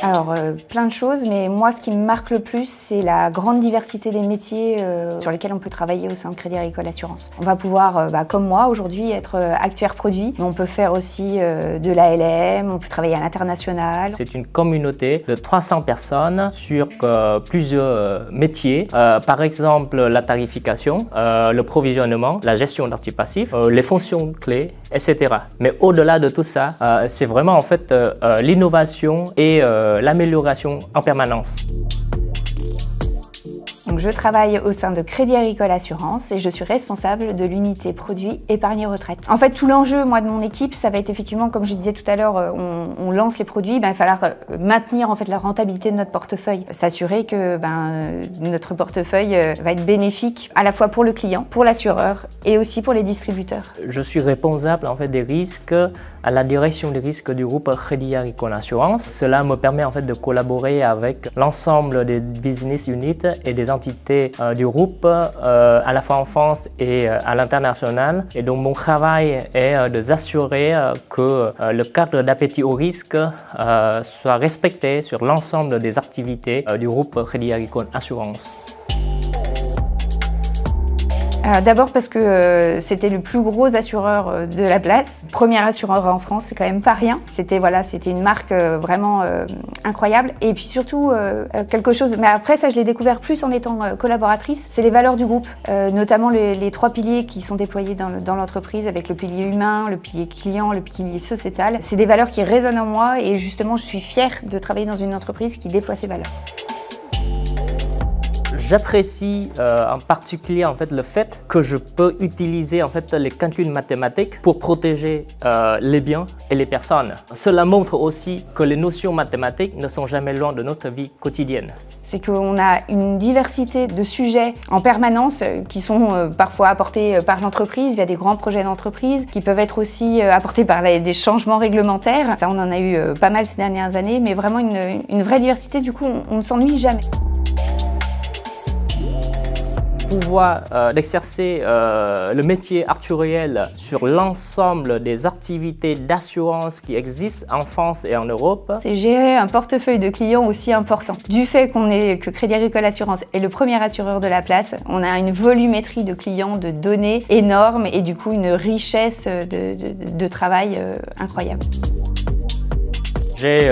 Alors, plein de choses, mais moi, ce qui me marque le plus, c'est la grande diversité des métiers sur lesquels on peut travailler au sein de Crédit Agricole Assurance. On va pouvoir, comme moi aujourd'hui, être actuaire produit, mais on peut faire aussi de l'ALM, on peut travailler à l'international. C'est une communauté de 300 personnes sur plusieurs métiers, par exemple la tarification, le provisionnement, la gestion d'actifs passifs, les fonctions clés, etc. Mais au-delà de tout ça, c'est vraiment en fait l'innovation et l'amélioration en permanence. Donc, je travaille au sein de Crédit Agricole Assurance et je suis responsable de l'unité produits épargne retraite. En fait, tout l'enjeu, moi, de mon équipe, ça va être effectivement, comme je disais tout à l'heure, on lance les produits, il va falloir maintenir en fait la rentabilité de notre portefeuille, s'assurer que notre portefeuille va être bénéfique à la fois pour le client, pour l'assureur et aussi pour les distributeurs. Je suis responsable en fait des risques à la direction des risques du groupe Crédit Agricole Assurance. Cela me permet en fait de collaborer avec l'ensemble des business units et des entités du groupe à la fois en France et à l'international. Et donc mon travail est de s'assurer que le cadre d'appétit au risque soit respecté sur l'ensemble des activités du groupe Crédit Agricole Assurance. D'abord parce que c'était le plus gros assureur de la place. Premier assureur en France, c'est quand même pas rien. C'était une marque vraiment incroyable. Et puis surtout, quelque chose, mais après ça je l'ai découvert plus en étant collaboratrice, c'est les valeurs du groupe. Notamment les 3 piliers qui sont déployés dans l'entreprise avec le pilier humain, le pilier client, le pilier sociétal. C'est des valeurs qui résonnent en moi et justement je suis fière de travailler dans une entreprise qui déploie ces valeurs. J'apprécie en particulier en fait, le fait que je peux utiliser en fait, les calculs mathématiques pour protéger les biens et les personnes. Cela montre aussi que les notions mathématiques ne sont jamais loin de notre vie quotidienne. C'est qu'on a une diversité de sujets en permanence qui sont parfois apportés par l'entreprise via des grands projets d'entreprise, qui peuvent être aussi apportés par des changements réglementaires. Ça, on en a eu pas mal ces dernières années, mais vraiment une vraie diversité, du coup, on ne s'ennuie jamais. Pouvoir d'exercer le métier actuariel sur l'ensemble des activités d'assurance qui existent en France et en Europe. C'est gérer un portefeuille de clients aussi important. Du fait que Crédit Agricole Assurance est le premier assureur de la place, on a une volumétrie de clients, de données énorme et du coup une richesse de travail incroyable. J'ai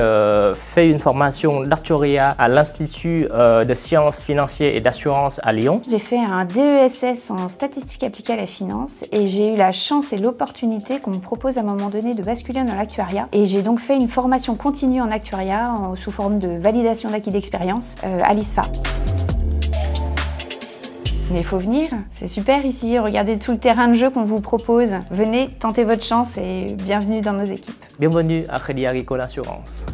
fait une formation d'actuariat à l'Institut de sciences financières et d'assurance à Lyon. J'ai fait un DESS en statistique appliquée à la finance et j'ai eu la chance et l'opportunité qu'on me propose à un moment donné de basculer dans l'actuariat. Et j'ai donc fait une formation continue en actuariat sous forme de validation d'acquis d'expérience à l'ISFA. Mais il faut venir, c'est super ici, regardez tout le terrain de jeu qu'on vous propose. Venez, tentez votre chance et bienvenue dans nos équipes. Bienvenue à Crédit Agricole Assurance.